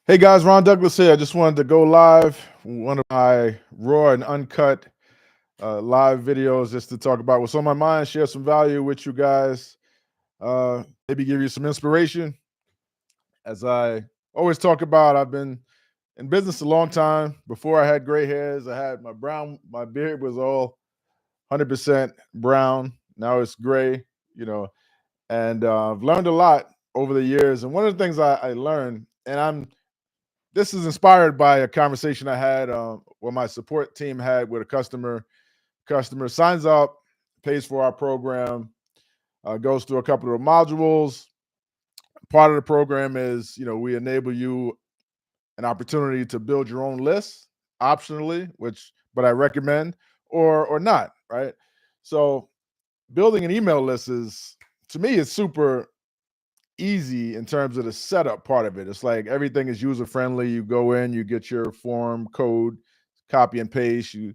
Hey guys, Ron Douglas here. I just wanted to go live, one of my raw and uncut live videos, just to talk about what's on my mind, share some value with you guys, maybe give you some inspiration. As I always talk about, I've been in business a long time. Before I had gray hairs, I had my beard was all 100% brown. Now it's gray, you know, and I've learned a lot over the years. And one of the things I learned, and this is inspired by a conversation I had, where my support team had with a customer. Customer signs up, pays for our program, goes through a couple of modules. Part of the program is, we enable you an opportunity to build your own list, optionally, which but I recommend, or not, right? So building an email list is, to me, it's super easy in terms of the setup part of it. It's like everything is user friendly. You go in, you get your form code, copy and paste. You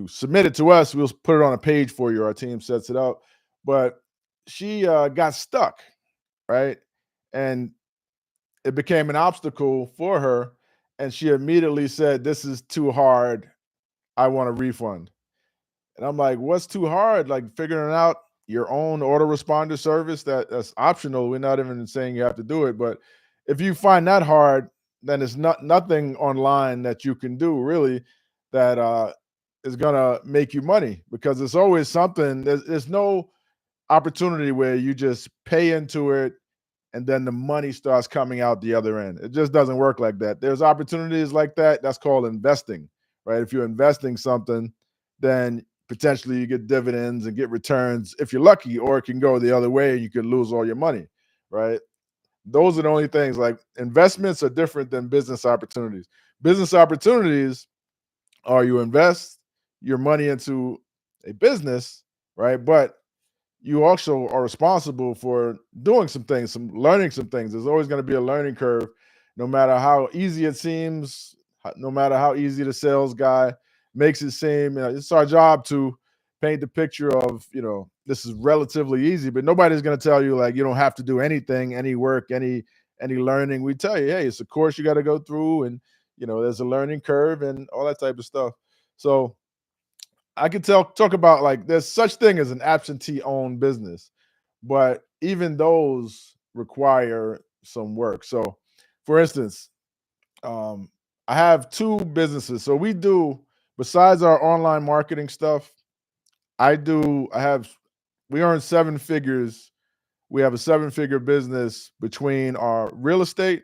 submit it to us. We'll put it on a page for you. Our team sets it up. But she got stuck, right? And it became an obstacle for her. And she immediately said, "This is too hard. I want a refund." And I'm like, "What's too hard? Like figuring out your own autoresponder service that's optional. We're not even saying you have to do it, but if you find that hard, then it's nothing online that you can do really that is gonna make you money, because it's always something. There's no opportunity where you just pay into it and then the money starts coming out the other end. It just doesn't work like that. There's opportunities like that. That's called investing, right? If you're investing something, then potentially you get dividends and get returns if you're lucky, or it can go the other way and you could lose all your money, right? Those are the only things. Like, investments are different than business opportunities. Business opportunities are, you invest your money into a business, right? But you also are responsible for doing some things, some learning some things. There's always going to be a learning curve, no matter how easy it seems, no matter how easy the sales guy makes it seem. It's our job to paint the picture of, this is relatively easy, but nobody's going to tell you, like, you don't have to do anything, any work, any learning. We tell you, hey, it's a course you got to go through, and there's a learning curve and all that type of stuff. So I could talk about, like, there's such thing as an absentee owned business, but even those require some work. So, for instance, um, I have two businesses. So we do, besides our online marketing stuff, we earn seven figures. We have a seven-figure business between our real estate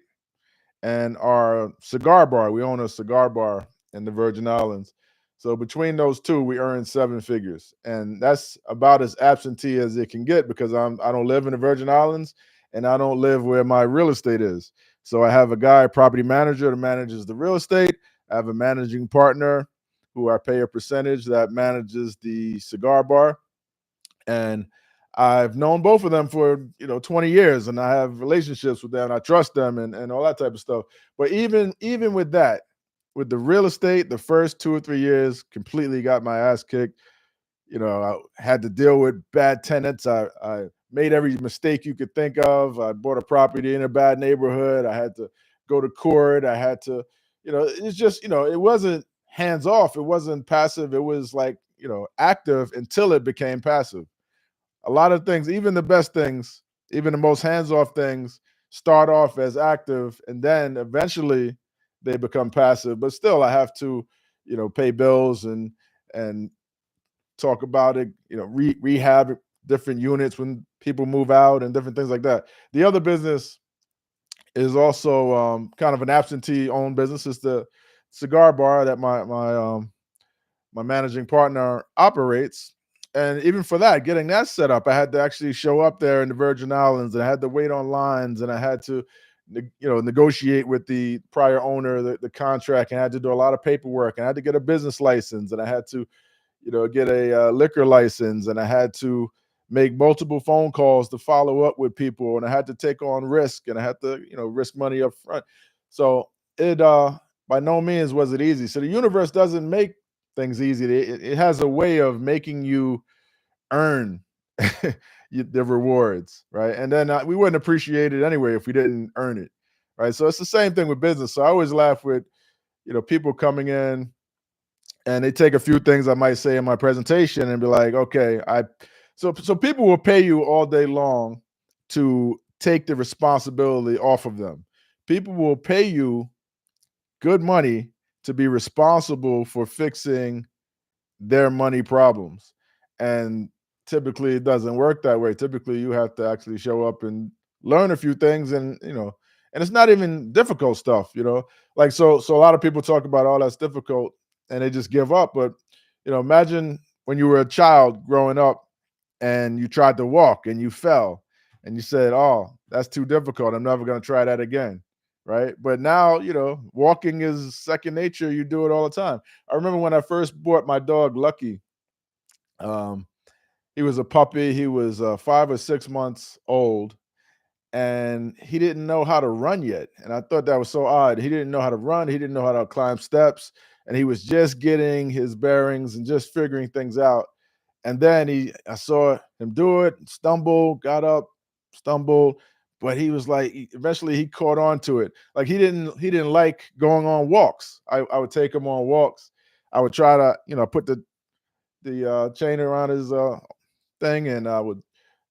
and our cigar bar. We own a cigar bar in the Virgin Islands. So between those two, we earn seven figures, and that's about as absentee as it can get, because I don't live in the Virgin Islands, and I don't live where my real estate is. So I have a guy, a property manager, that manages the real estate. I have a managing partner who I pay a percentage, that manages the cigar bar, and I've known both of them for 20 years, and I have relationships with them. I trust them, and all that type of stuff. But even with that, with the real estate, the first 2 or 3 years completely got my ass kicked. I had to deal with bad tenants. I made every mistake you could think of. I bought a property in a bad neighborhood. I had to go to court. I had to, it's just, it wasn't hands off. It wasn't passive. It was like, active until it became passive. A lot of things, even the best things, even the most hands-off things, start off as active, and then eventually they become passive. But still, I have to, pay bills and talk about it, rehab different units when people move out and different things like that. The other business is also kind of an absentee-owned business. It's the cigar bar that my managing partner operates. And even for that, getting that set up, I had to actually show up there in the Virgin Islands, and I had to wait on lines, and I had to, negotiate with the prior owner the contract, and I had to do a lot of paperwork, and I had to get a business license, and I had to, get a liquor license, and I had to make multiple phone calls to follow up with people, and I had to take on risk, and I had to, risk money up front. So it by no means was it easy. So the universe doesn't make things easy. It has a way of making you earn the rewards, right? And then we wouldn't appreciate it anyway if we didn't earn it, right? So it's the same thing with business. So I always laugh with, people coming in and they take a few things I might say in my presentation and be like, okay, so people will pay you all day long to take the responsibility off of them. People will pay you good money to be responsible for fixing their money problems. And typically it doesn't work that way. Typically you have to actually show up and learn a few things, and it's not even difficult stuff, Like so a lot of people talk about all that's difficult and they just give up. But imagine when you were a child growing up and you tried to walk and you fell and you said, "Oh, that's too difficult. I'm never going to try that again." Right? But now, walking is second nature. You do it all the time. I remember when I first bought my dog Lucky. Um, he was a puppy. He was 5 or 6 months old, and he didn't know how to run yet. And I thought that was so odd. He didn't know how to run. He didn't know how to climb steps, and he was just getting his bearings and just figuring things out. And then I saw him do it, stumble, got up, stumbled, but he was like, eventually he caught on to it. Like he didn't like going on walks. I would take him on walks. I would try to, put the chain around his thing, and I would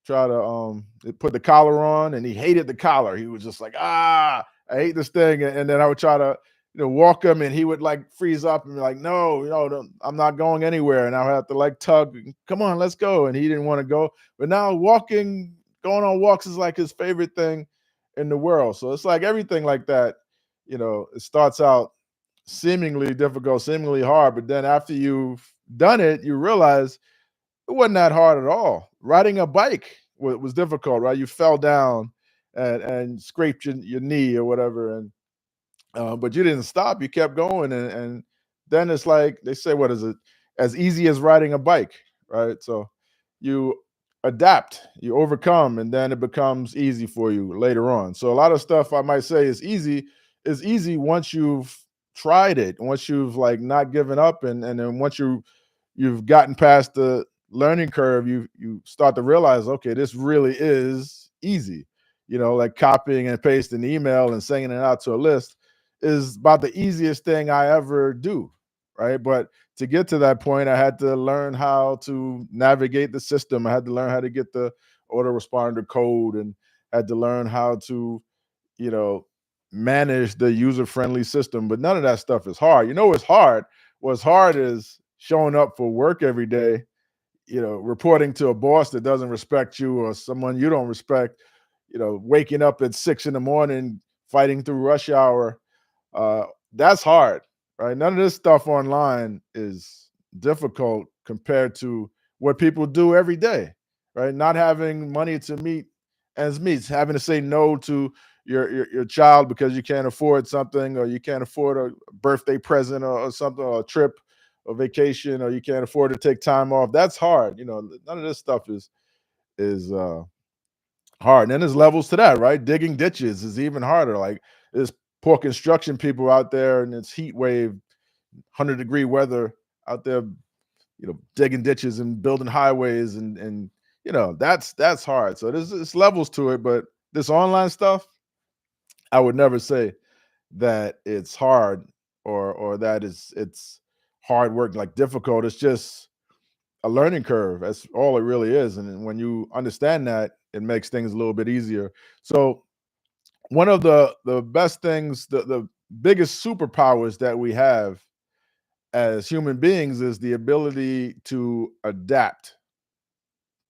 try to put the collar on, and he hated the collar. He was just like, I hate this thing. And then I would try to, walk him, and he would like freeze up and be like, no, I'm not going anywhere. And I would have to like tug, come on, let's go. And he didn't want to go. But now going on walks is like his favorite thing in the world. So it's like everything like that, it starts out seemingly difficult, seemingly hard, but then after you've done it, you realize it wasn't that hard at all. Riding a bike was difficult, right? You fell down and scraped your knee or whatever, and but you didn't stop. You kept going, and then it's like they say, what is it? As easy as riding a bike, right? So you adapt, you overcome, and then it becomes easy for you later on. So a lot of stuff I might say is easy once you've tried it, once you've like not given up, and then once you've gotten past the learning curve, you start to realize, okay, this really is easy. Like copying and pasting an email and sending it out to a list is about the easiest thing I ever do, right? But to get to that point, I had to learn how to navigate the system. I had to learn how to get the autoresponder code, and had to learn how to, you know, manage the user-friendly system. But none of that stuff is hard. What's hard? What's hard is showing up for work every day, reporting to a boss that doesn't respect you, or someone you don't respect, waking up at 6 in the morning, fighting through rush hour. uh, that's hard, right? None of this stuff online is difficult compared to what people do every day, right? Not having money to meet ends meet, having to say no to your child because you can't afford something, or you can't afford a birthday present, or something, or a trip or vacation, or you can't afford to take time off. That's hard. None of this stuff is hard. And then there's levels to that, right? Digging ditches is even harder. Like, there's poor construction people out there, and it's heat wave, 100-degree weather out there, digging ditches and building highways, and that's hard. So there's levels to it, but this online stuff, I would never say that it's hard, or that it's hard work, like difficult. It's just a learning curve. That's all it really is. And when you understand that, it makes things a little bit easier. So one of the best things, the biggest superpowers that we have as human beings, is the ability to adapt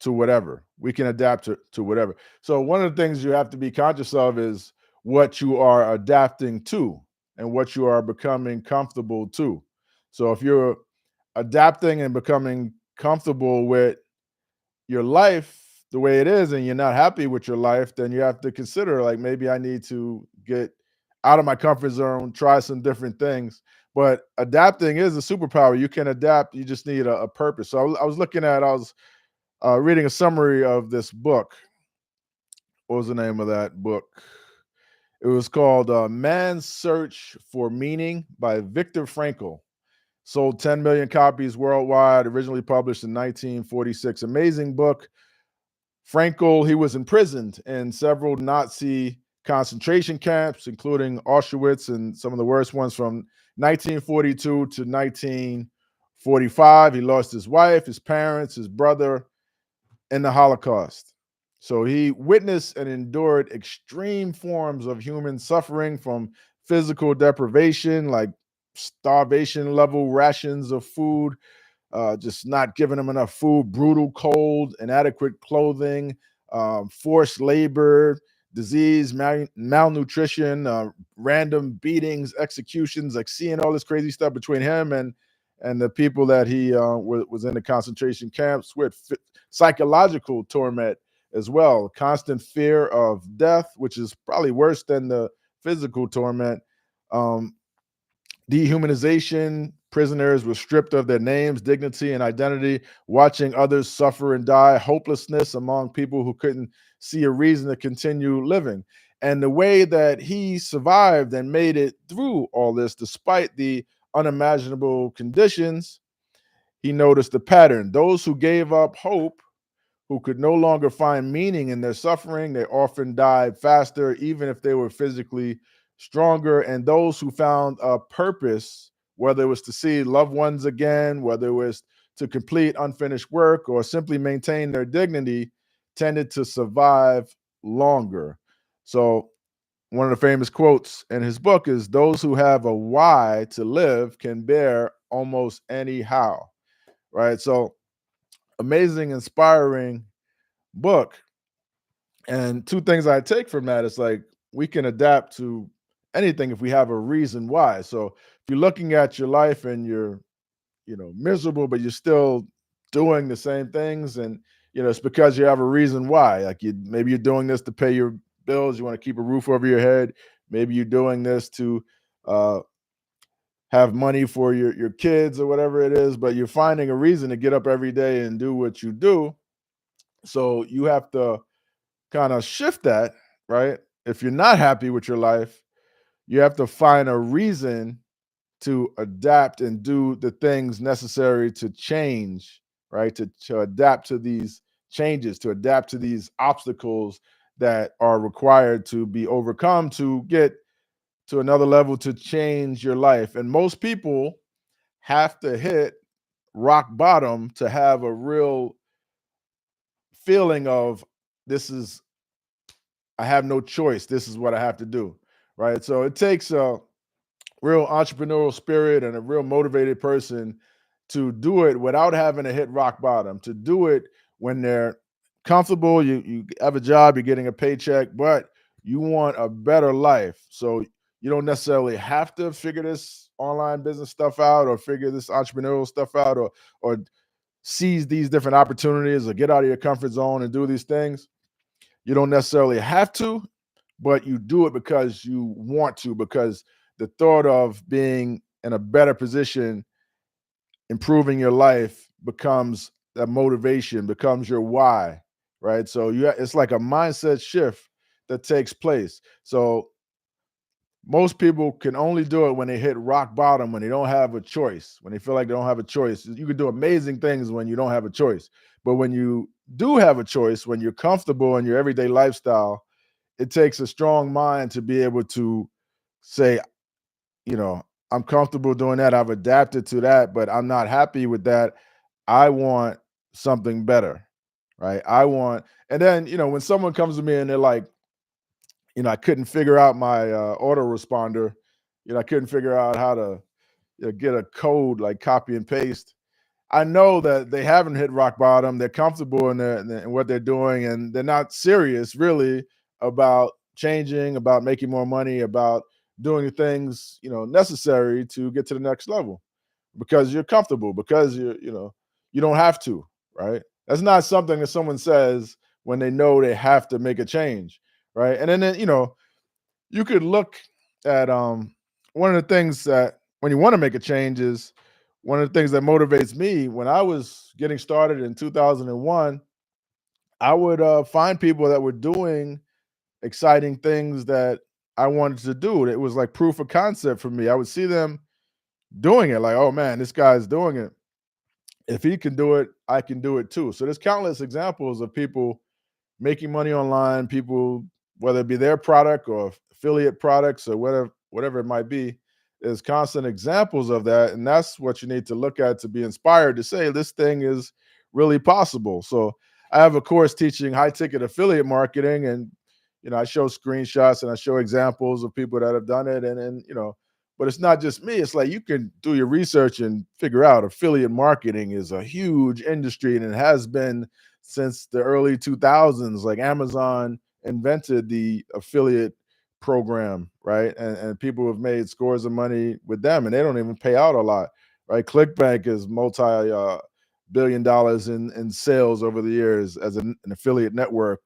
to whatever. We can adapt to whatever. So one of the things you have to be conscious of is what you are adapting to, and what you are becoming comfortable to. So if you're adapting and becoming comfortable with your life the way it is, and you're not happy with your life, then you have to consider, like, maybe I need to get out of my comfort zone, try some different things. But adapting is a superpower. You can adapt. You just need a purpose. So I was reading a summary of this book. What was the name of that book? It was called Man's Search for Meaning by Viktor Frankl. Sold 10 million copies worldwide, originally published in 1946. Amazing book. Frankl, he was imprisoned in several Nazi concentration camps, including Auschwitz and some of the worst ones from 1942 to 1945. He lost his wife, his parents, his brother in the Holocaust. So he witnessed and endured extreme forms of human suffering, from physical deprivation, like starvation level rations of food, just not giving them enough food, brutal cold, inadequate clothing, forced labor, disease, malnutrition, random beatings, executions, like seeing all this crazy stuff between him and the people that he was in the concentration camps with. Psychological torment as well, constant fear of death, which is probably worse than the physical torment. Um, Dehumanization, prisoners were stripped of their names, dignity, and identity, watching others suffer and die. Hopelessness among people who couldn't see a reason to continue living. And the way that he survived and made it through all this, despite the unimaginable conditions, he noticed the pattern. Those who gave up hope, who could no longer find meaning in their suffering, they often died faster, even if they were physically stronger. And those who found a purpose, whether it was to see loved ones again, whether it was to complete unfinished work, or simply maintain their dignity, tended to survive longer. So, one of the famous quotes in his book is, "Those who have a why to live can bear almost any how." Right? So, amazing, inspiring book. And two things I take from that is, like, we can adapt to anything if we have a reason why. So if you're looking at your life and you're, miserable, but you're still doing the same things, and it's because you have a reason why. Like, maybe you're doing this to pay your bills, you want to keep a roof over your head. Maybe you're doing this to uh, have money for your kids or whatever it is, but you're finding a reason to get up every day and do what you do. So you have to kind of shift that, right? If you're not happy with your life, you have to find a reason to adapt and do the things necessary to change, right? To adapt to these changes, to adapt to these obstacles that are required to be overcome to get to another level, to change your life. And most people have to hit rock bottom to have a real feeling of, this is, I have no choice. This is what I have to do. Right. So it takes a real entrepreneurial spirit and a real motivated person to do it without having to hit rock bottom, to do it when they're comfortable. You have a job, you're getting a paycheck, but you want a better life. So you don't necessarily have to figure this online business stuff out, or figure this entrepreneurial stuff out, or seize these different opportunities, or get out of your comfort zone and do these things. You don't necessarily have to, but you do it because you want to, because the thought of being in a better position, improving your life, becomes that motivation, becomes your why, right? So it's like a mindset shift that takes place. So most people can only do it when they hit rock bottom, when they don't have a choice, when they feel like they don't have a choice. You can do amazing things when you don't have a choice. But when you do have a choice, when you're comfortable in your everyday lifestyle, it takes a strong mind to be able to say, you know, I'm comfortable doing that. I've adapted to that, but I'm not happy with that. I want something better, right? And then, when someone comes to me and they're like, I couldn't figure out my autoresponder, I couldn't figure out how to get a code, like copy and paste. I know that they haven't hit rock bottom. They're comfortable in what they're doing, and they're not serious really about changing, about making more money, about doing the things necessary to get to the next level, because you're comfortable, because you don't have to, right? That's not something that someone says when they know they have to make a change, right? And then you could look at one of the things that, when you want to make a change, is one of the things that motivates me. When I was getting started in 2001, I would find people that were doing exciting things that I wanted to do. It was like proof of concept for me. I would see them doing it, like, oh man, this guy's doing it. If he can do it, I can do it too. So there's countless examples of people making money online, people whether it be their product or affiliate products or whatever it might be. There's constant examples of that, and that's what you need to look at to be inspired to say this thing is really possible. So I have a course teaching high ticket affiliate marketing, and I show screenshots and I show examples of people that have done it, and but it's not just me. It's like you can do your research and figure out affiliate marketing is a huge industry, and it has been since the early 2000s. Like Amazon invented the affiliate program, right? And people have made scores of money with them, and they don't even pay out a lot, right? ClickBank is multi-billion dollars in sales over the years as an affiliate network.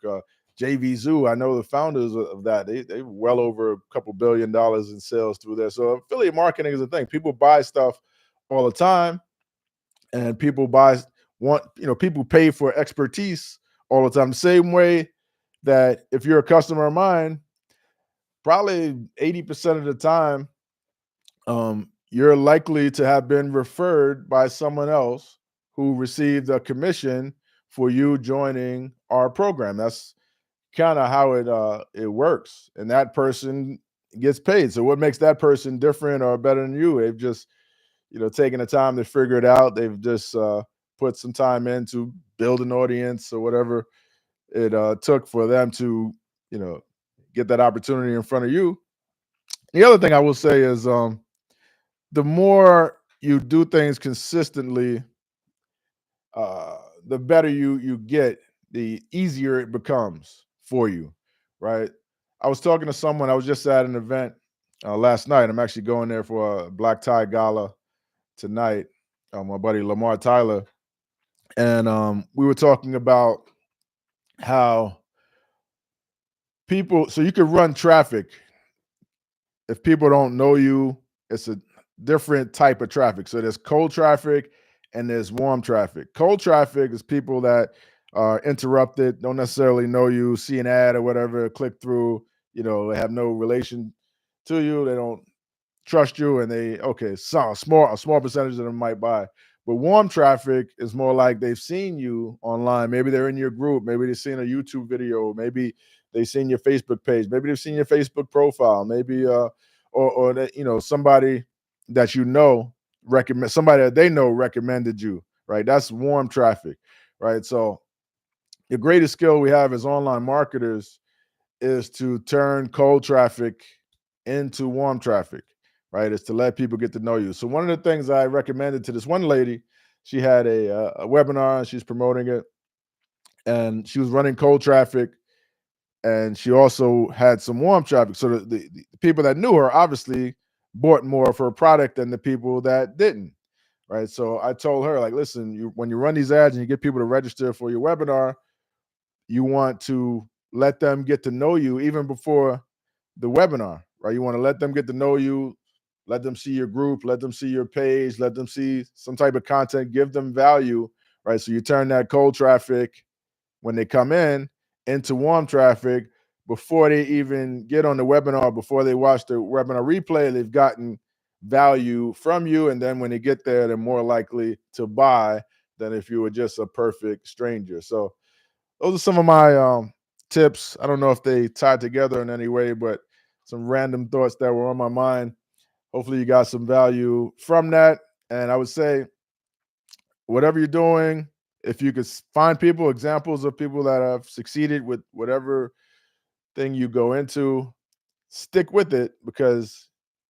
JV Zoo, I know the founders of that. They well over a couple $1 billion in sales through there. So affiliate marketing is a thing. People buy stuff all the time, and people pay for expertise all the time. The same way that if you're a customer of mine, probably 80% of the time, you're likely to have been referred by someone else who received a commission for you joining our program. That's kind of how it works, and that person gets paid. So what makes that person different or better than you? They've just taken the time to figure it out. They've just put some time in to build an audience or whatever it took for them to you know get that opportunity in front of you. The other thing I will say is the more you do things consistently, uh, the better you get, the easier it becomes for you, right? I was talking to someone. I was just at an event last night. I'm actually going there for a black tie gala tonight. My buddy Lamar Tyler, and we were talking about how people. So you could run traffic if people don't know you. It's a different type of traffic. So there's cold traffic and there's warm traffic. Cold traffic is people that are interrupted, don't necessarily know you, see an ad or whatever, click through, they have no relation to you, they don't trust you, and so a small percentage of them might buy. But warm traffic is more like they've seen you online. Maybe they're in your group, maybe they've seen a YouTube video, maybe they've seen your Facebook page, maybe they've seen your Facebook profile, maybe or that somebody that somebody that they know recommended you, right? That's warm traffic, right? So the greatest skill we have as online marketers is to turn cold traffic into warm traffic, right? Is to let people get to know you. So one of the things I recommended to this one lady, she had a webinar and she's promoting it, and she was running cold traffic, and she also had some warm traffic. So the people that knew her obviously bought more of her product than the people that didn't, right? So I told her, like, listen, when you run these ads and you get people to register for your webinar, you want to let them get to know you even before the webinar, right? You want to let them get to know you, let them see your group, let them see your page, let them see some type of content, give them value, right? So you turn that cold traffic when they come in into warm traffic before they even get on the webinar, before they watch the webinar replay. They've gotten value from you, and then when they get there, they're more likely to buy than if you were just a perfect stranger. So those are some of my tips. I don't know if they tied together in any way, but some random thoughts that were on my mind. Hopefully you got some value from that. And I would say, whatever you're doing, if you could find examples of people that have succeeded with whatever thing you go into, stick with it, because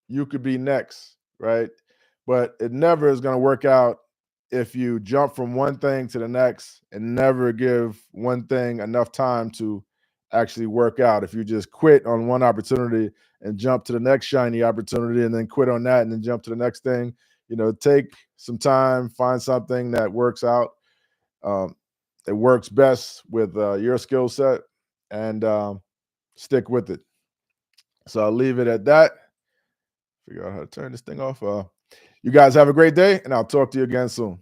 you could be next, right? But it never is going to work out if you jump from one thing to the next and never give one thing enough time to actually work out. If you just quit on one opportunity and jump to the next shiny opportunity and then quit on that and then jump to the next thing, take some time, find something that works out. It works best with your skill set, and stick with it. So I'll leave it at that. Figure out how to turn this thing off. You guys have a great day, and I'll talk to you again soon.